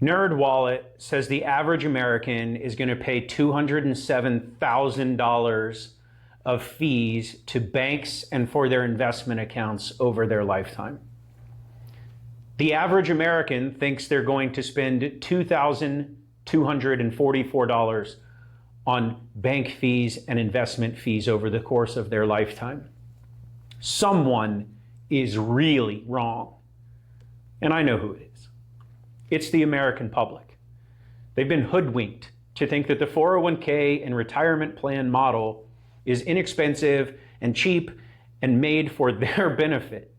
NerdWallet says the average American is going to pay $207,000 of fees to banks and for their investment accounts over their lifetime. The average American thinks they're going to spend $2,244 on bank fees and investment fees over the course of their lifetime. Someone is really wrong. And I know who it is. It's the American public. They've been hoodwinked to think that the 401k and retirement plan model is inexpensive and cheap and made for their benefit.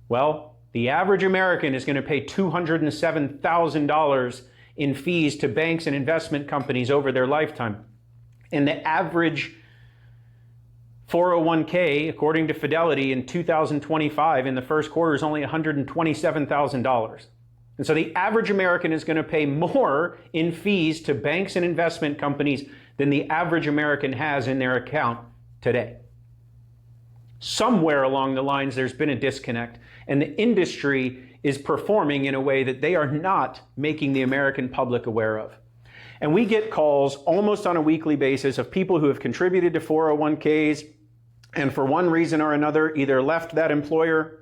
Well, the average American is going to pay $207,000 in fees to banks and investment companies over their lifetime. And the average 401k, according to Fidelity, in 2025, in the first quarter, is only $127,000. And so the average American is going to pay more in fees to banks and investment companies than the average American has in their account today. Somewhere along the lines, there's been a disconnect, and the industry is performing in a way that they are not making the American public aware of. And we get calls almost on a weekly basis of people who have contributed to 401ks and for one reason or another either left that employer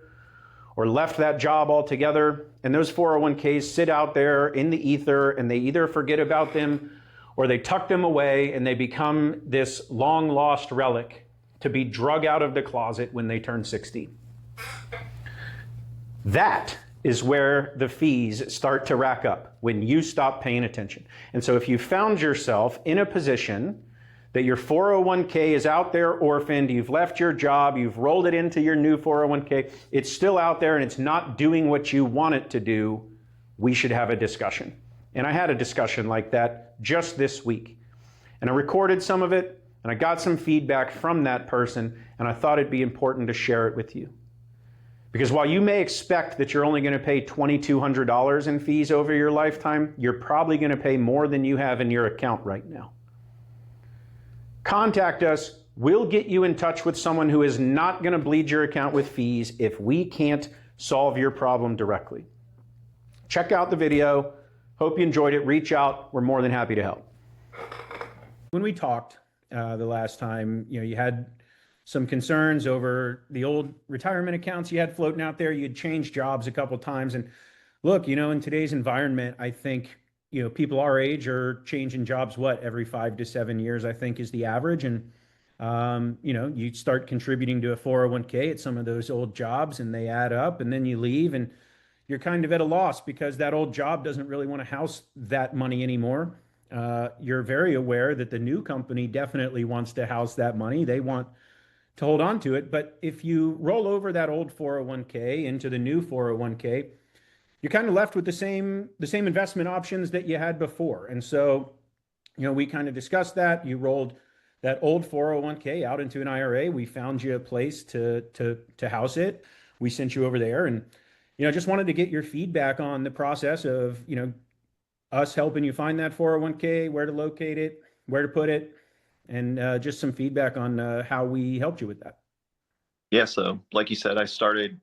or left that job altogether. And those 401ks sit out there in the ether and they either forget about them or they tuck them away and they become this long lost relic to be drug out of the closet when they turn 60. That is where the fees start to rack up when you stop paying attention. And so if you found yourself in a position that your 401k is out there orphaned, you've left your job, you've rolled it into your new 401k, it's still out there and it's not doing what you want it to do, we should have a discussion. And I had a discussion like that just this week. And I recorded some of it and I got some feedback from that person and I thought it'd be important to share it with you. Because while you may expect that you're only going to pay $2,200 in fees over your lifetime, you're probably going to pay more than you have in your account right now. Contact us. We'll get you in touch with someone who is not going to bleed your account with fees if we can't solve your problem directly. Check out the video. Hope you enjoyed it. Reach out. We're more than happy to help. When we talked the last time, you had some concerns over the old retirement accounts you had floating out there. You had changed jobs a couple of times. And look, in today's environment, I think, people our age are changing jobs, every 5 to 7 years, I think is the average. And, you start contributing to a 401k at some of those old jobs and they add up and then you leave and you're kind of at a loss because that old job doesn't really want to house that money anymore. You're very aware that the new company definitely wants to house that money. They want to hold on to it. But if you roll over that old 401k into the new 401k, you're kind of left with the same investment options that you had before. And so, we kind of discussed that. You rolled that old 401k out into an IRA. We found you a place to house it. We sent you over there and, just wanted to get your feedback on the process of, us helping you find that 401k, where to locate it, where to put it, and just some feedback on how we helped you with that. Yeah, so like you said, I started,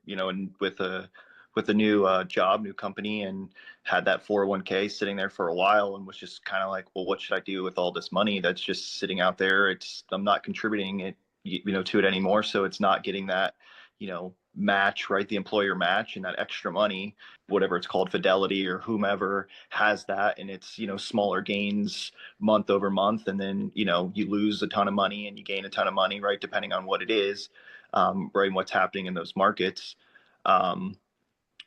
with a new job, new company, and had that 401k sitting there for a while, and was just kind of like, well, what should I do with all this money that's just sitting out there? I'm not contributing it, to it anymore, so it's not getting that, match, right? The employer match and that extra money, whatever it's called, Fidelity or whomever has that, and it's, smaller gains month over month, and then, you lose a ton of money and you gain a ton of money, right? Depending on what it is, right? And what's happening in those markets.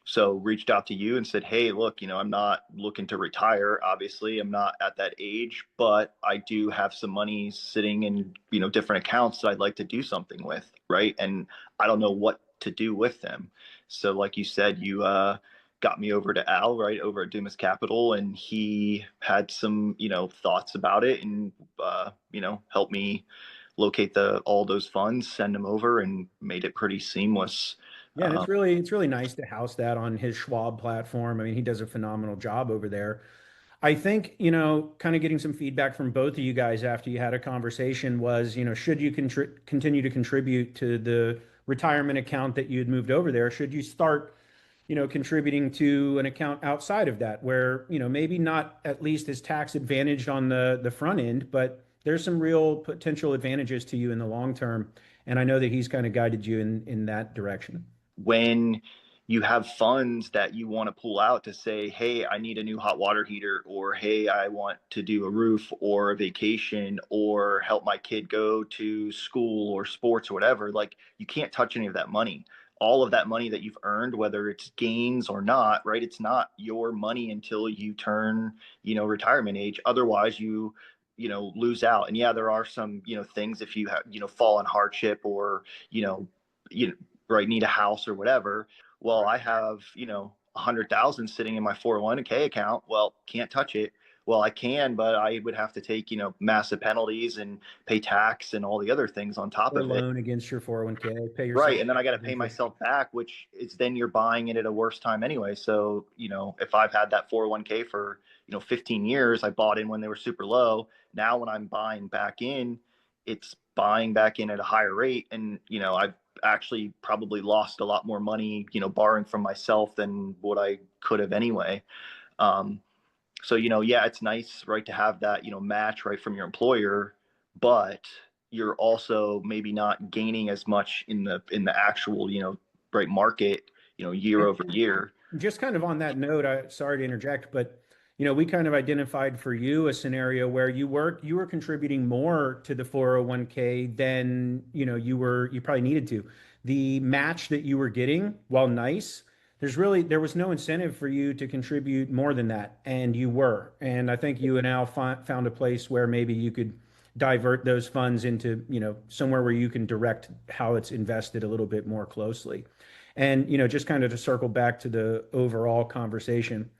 So reached out to you and said, hey, look, I'm not looking to retire. Obviously, I'm not at that age, but I do have some money sitting in, different accounts that I'd like to do something with, right? And I don't know what to do with them. So like you said, you got me over to Al, right, over at Dumas Capital, and he had some, thoughts about it and, helped me locate all those funds, send them over, and made it pretty seamless. Yeah, and it's really nice to house that on his Schwab platform. I mean, he does a phenomenal job over there. I think, kind of getting some feedback from both of you guys after you had a conversation was, should you continue to contribute to the retirement account that you had moved over there? Should you start, contributing to an account outside of that where, maybe not at least as tax advantaged on the front end, but there's some real potential advantages to you in the long term. And I know that he's kind of guided you in that direction. When you have funds that you want to pull out to say, hey, I need a new hot water heater, or hey, I want to do a roof or a vacation or help my kid go to school or sports or whatever, like you can't touch any of that money. All of that money that you've earned, whether it's gains or not, right? It's not your money until you turn, retirement age. Otherwise, lose out. And yeah, there are some, things if you have, fall in hardship or, you right, need a house or whatever. Well, I have, 100,000 sitting in my 401k account. Well, can't touch it. Well, I can, but I would have to take, massive penalties and pay tax and all the other things on top Or of it. loan against your 401k, pay yourself Right. And then I got to pay interest. myself back, which is then you're buying it at a worse time anyway. So, if I've had that 401k for, 15 years, I bought in when they were super low. Now, when I'm buying back in, it's buying back in at a higher rate. And, I've actually probably lost a lot more money, borrowing from myself than what I could have anyway. Um, so, yeah, it's nice, right, to have that, match right from your employer, but you're also maybe not gaining as much in the actual, right market, year over year. Just kind of on that note, sorry to interject, but we kind of identified for you a scenario where you were contributing more to the 401k than, you probably needed to. The match that you were getting, while nice, there was no incentive for you to contribute more than that, and you were. And I think you and Al found a place where maybe you could divert those funds into, somewhere where you can direct how it's invested a little bit more closely. And, just kind of to circle back to the overall conversation,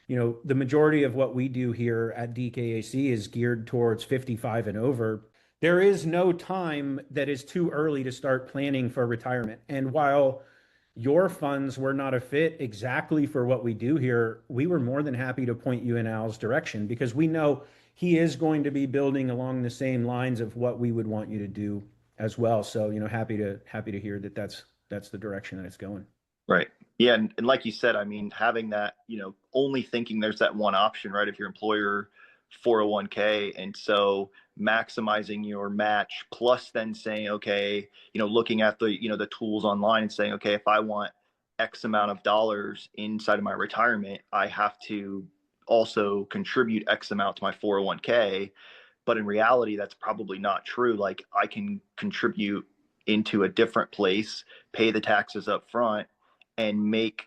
the majority of what we do here at DKAC is geared towards 55 and over. There is no time that is too early to start planning for retirement. And while your funds were not a fit exactly for what we do here, we were more than happy to point you in Al's direction because we know he is going to be building along the same lines of what we would want you to do as well. So, happy to hear that that's the direction that it's going. Right. Yeah. And like you said, I mean, having that, only thinking there's that one option, right? If your employer 401k. And so maximizing your match plus then saying, okay, looking at the tools online and saying, okay, if I want X amount of dollars inside of my retirement, I have to also contribute X amount to my 401k. But in reality, that's probably not true. Like I can contribute into a different place, pay the taxes up front, and make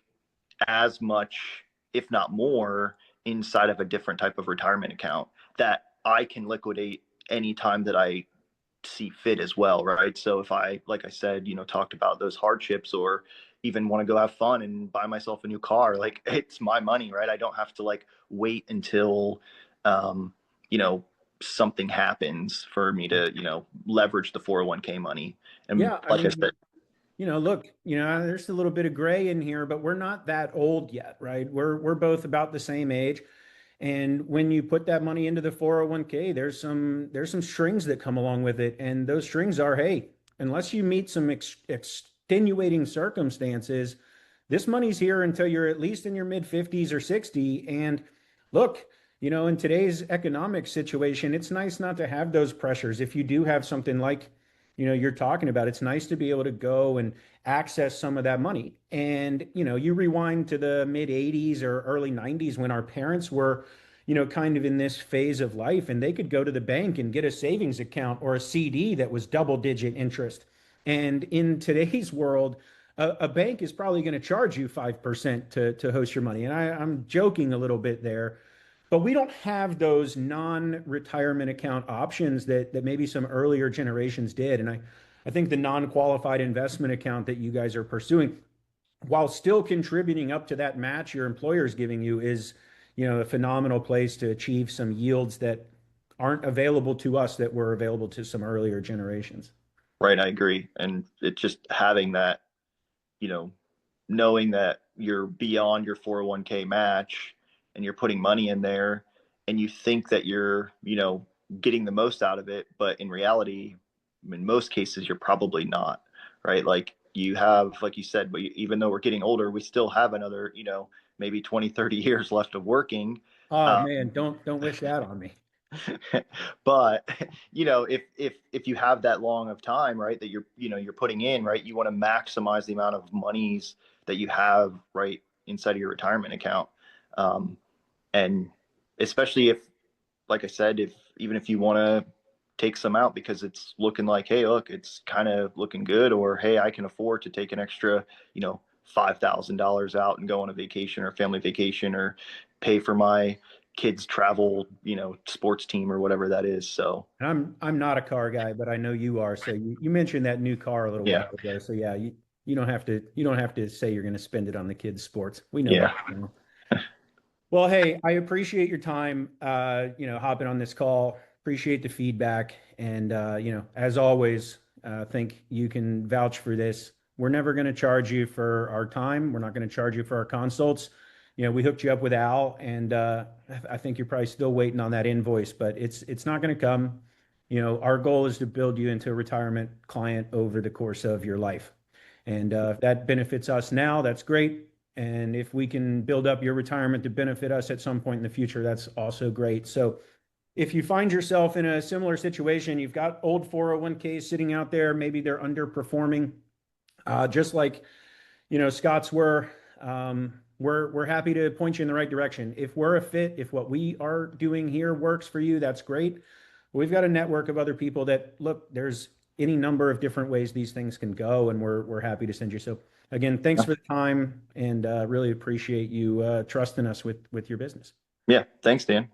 as much, if not more, inside of a different type of retirement account that I can liquidate anytime that I see fit as well, right? So if I, like I said, talked about those hardships or even want to go have fun and buy myself a new car, like it's my money, right? I don't have to like wait until, um, you know, something happens for me to, leverage the 401k money. And Yeah, I like I mean, said, look, there's a little bit of gray in here, but we're not that old yet, right? We're both about the same age. And when you put that money into the 401k, there's some strings that come along with it. And those strings are, hey, unless you meet some extenuating circumstances, this money's here until you're at least in your mid 50s or 60. And look, in today's economic situation, it's nice not to have those pressures. If you do have something like, you're talking about, it's nice to be able to go and access some of that money. And, you rewind to the mid 80s or early 90s when our parents were, kind of in this phase of life and they could go to the bank and get a savings account or a CD that was double digit interest. And in today's world, a bank is probably going to charge you 5% to host your money. And I'm joking a little bit there, but we don't have those non-retirement account options that maybe some earlier generations did. And I think the non-qualified investment account that you guys are pursuing, while still contributing up to that match your employer is giving you, is, a phenomenal place to achieve some yields that aren't available to us that were available to some earlier generations. right, I agree. And it's just having that, you know, knowing that you're beyond your 401k match and you're putting money in there and you think that you're, getting the most out of it, but in reality, in most cases, you're probably not, right? Like you have, like you said, even though we're getting older, we still have another, maybe 20, 30 years left of working. Oh Um, man, don't wish that on me. but if you have that long of time, right, that you're putting in, right, you want to maximize the amount of monies that you have right inside of your retirement account. And especially if, like I said, even if you want to take some out because it's looking like, hey, look, it's kind of looking good, or hey, I can afford to take an extra, $5,000 out and go on a vacation or family vacation, or pay for my kids' travel, sports team or whatever that is. So And I'm not a car guy, but I know you are. So you mentioned that new car a little yeah, while ago. So yeah, you don't have to say you're going to spend it on the kids' sports. We know yeah, that now. Well, hey, I appreciate your time, hopping on this call. Appreciate the feedback. And, as always, think you can vouch for this. We're never going to charge you for our time. We're not going to charge you for our consults. We hooked you up with Al, and I think you're probably still waiting on that invoice, but it's not going to come. Our goal is to build you into a retirement client over the course of your life. And if that benefits us now, that's great. And if we can build up your retirement to benefit us at some point in the future, that's also great. So if you find yourself in a similar situation, you've got old 401ks sitting out there, maybe they're underperforming, just like, Scott's were, we're happy to point you in the right direction. If we're a fit, if what we are doing here works for you, that's great. We've got a network of other people that look, there's any number of different ways these things can go, and we're happy to send you. So again, thanks for the time, and really appreciate you trusting us with your business. yeah. Thanks, Dan.